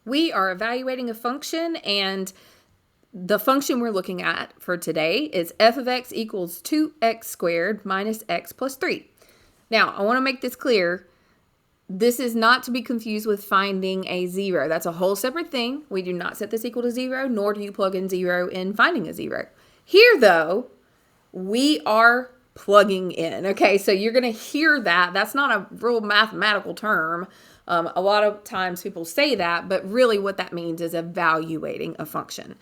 We are evaluating a function, and the function we're looking at for today is f of x equals 2x squared minus x plus 3. Now, I want to make this clear. This is not to be confused with finding a 0. That's a whole separate thing. We do not set this equal to 0, nor do you plug in 0 in finding a 0. Here, though, we are plugging in. Okay, so you're going to hear that. That's not a real mathematical term. A lot of times people say that, but really what that means is evaluating a function.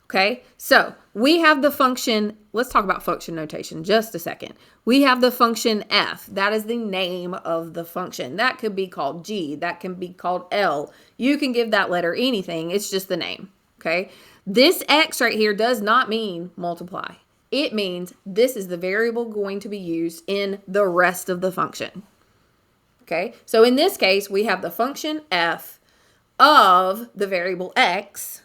Okay, so we have the function. Let's talk about function notation just a second. We have the function f. That is the name of the function. That could be called g. That can be called l. You can give that letter anything. It's just the name. Okay, this x right here does not mean multiply. It means this is the variable going to be used in the rest of the function. Okay, so in this case, we have the function f of the variable x,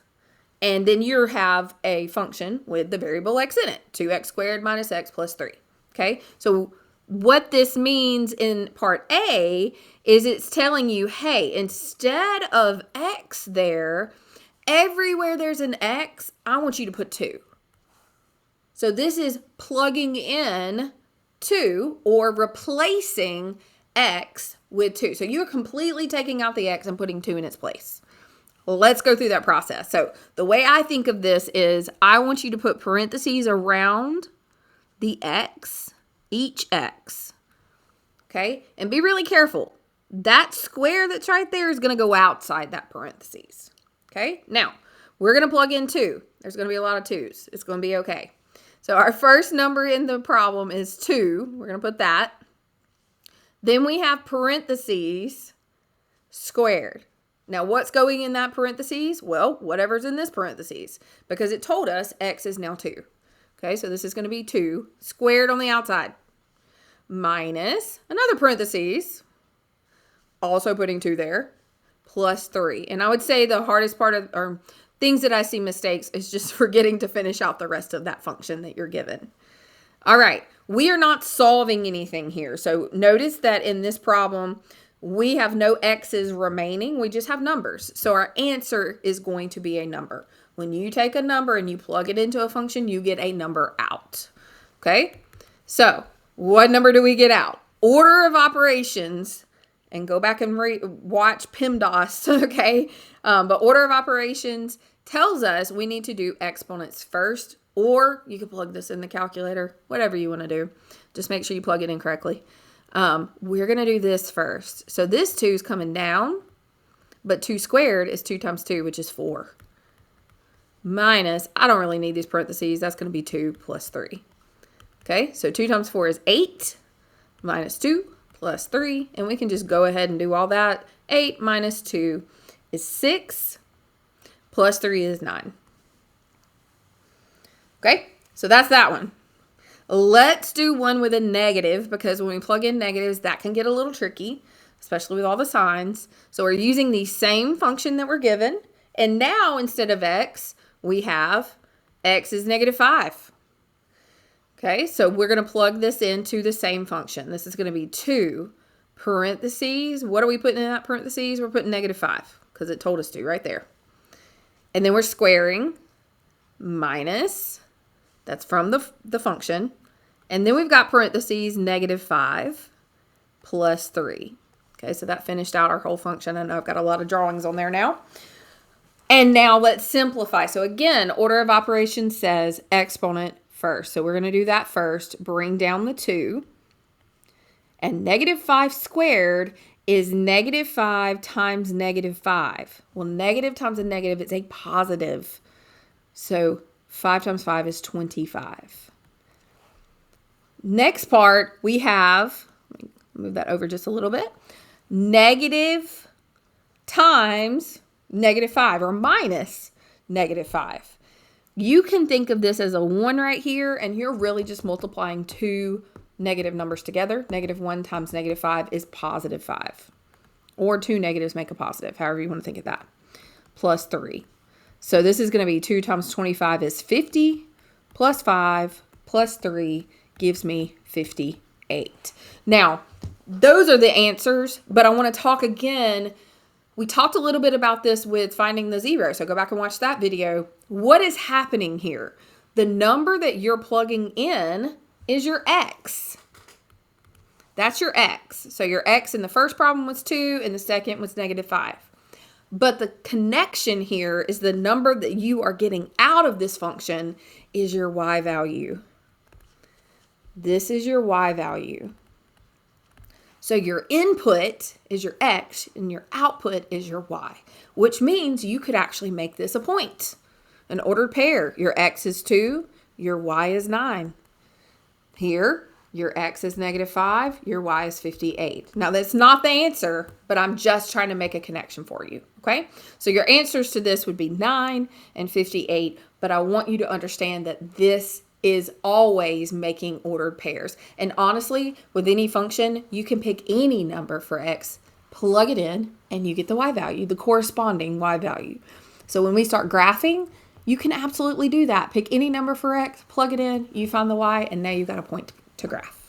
and then you have a function with the variable x in it, 2x squared minus x plus 3. Okay, so what this means in part A is it's telling you, hey, instead of x there, everywhere there's an x, I want you to put 2. So this is plugging in 2 or replacing x with 2. So you're completely taking out the x and putting 2 in its place. Well, let's go through that process. So the way I think of this is I want you to put parentheses around the x, each x. Okay? And be really careful. That square that's right there is going to go outside that parentheses. Okay? Now, we're going to plug in 2. There's going to be a lot of 2's. It's going to be okay. So our first number in the problem is 2. We're going to put that. Then we have parentheses squared. Now, what's going in that parentheses? Well, whatever's in this parentheses, because it told us x is now 2. Okay, so this is going to be 2 squared on the outside minus another parentheses, also putting 2 there, plus 3. And I would say the hardest part of, or things that I see mistakes is just forgetting to finish out the rest of that function that you're given. All right, we are not solving anything here. So notice that in this problem, we have no x's remaining. We just have numbers. So our answer is going to be a number. When you take a number and you plug it into a function, you get a number out. Okay, so what number do we get out? Order of operations, and go back and watch PEMDAS, okay? But order of operations tells us we need to do exponents first, or you can plug this in the calculator, whatever you want to do. Just make sure you plug it in correctly. We're going to do this first. So this 2 is coming down, but 2 squared is 2 times 2, which is 4. Minus, I don't really need these parentheses. That's going to be 2 plus 3. Okay, so 2 times 4 is 8, minus 2 plus 3, and we can just go ahead and do all that. 8 minus 2 is 6, plus 3 is 9. Okay, so that's that one. Let's do one with a negative, because when we plug in negatives, that can get a little tricky, especially with all the signs. So we're using the same function that we're given, and now instead of x, we have x is negative 5. Okay, so we're going to plug this into the same function. This is going to be 2 parentheses. What are we putting in that parentheses? We're putting negative 5 because it told us to right there. And then we're squaring minus, that's from the function. And then we've got parentheses negative 5 plus 3. Okay, so that finished out our whole function. I know I've got a lot of drawings on there now. And now let's simplify. So again, order of operations says exponent first. So we're going to do that first. Bring down the 2. And negative 5 squared is negative 5 times negative 5. Well, negative times a negative is a positive. So 5 times 5 is 25. Next part, we have, let me move that over just a little bit, negative times negative 5, or minus negative 5. You can think of this as a 1 right here, and you're really just multiplying 2 negative numbers together. Negative 1 times negative 5 is positive 5. Or 2 negatives make a positive, however you want to think of that. Plus 3. So this is going to be 2 times 25 is 50, plus 5, plus 3 gives me 58. Now, those are the answers, but I want to talk again We talked a little bit about this with finding the zero, so go back and watch that video. What is happening here? The number that you're plugging in is your x. That's your x. So your x in the first problem was 2, and the second was -5. But the connection here is the number that you are getting out of this function is your y value. This is your y value. So your input is your x and your output is your y, which means you could actually make this a point. An ordered pair, your x is 2, your y is 9. Here, your x is -5, your y is 58. Now that's not the answer, but I'm just trying to make a connection for you, okay? So your answers to this would be 9 and 58, but I want you to understand that this is always making ordered pairs. And honestly, with any function, you can pick any number for x, plug it in, and you get the y value, the corresponding y value. So when we start graphing, you can absolutely do that. Pick any number for x, plug it in, you find the y, and now you've got a point to graph.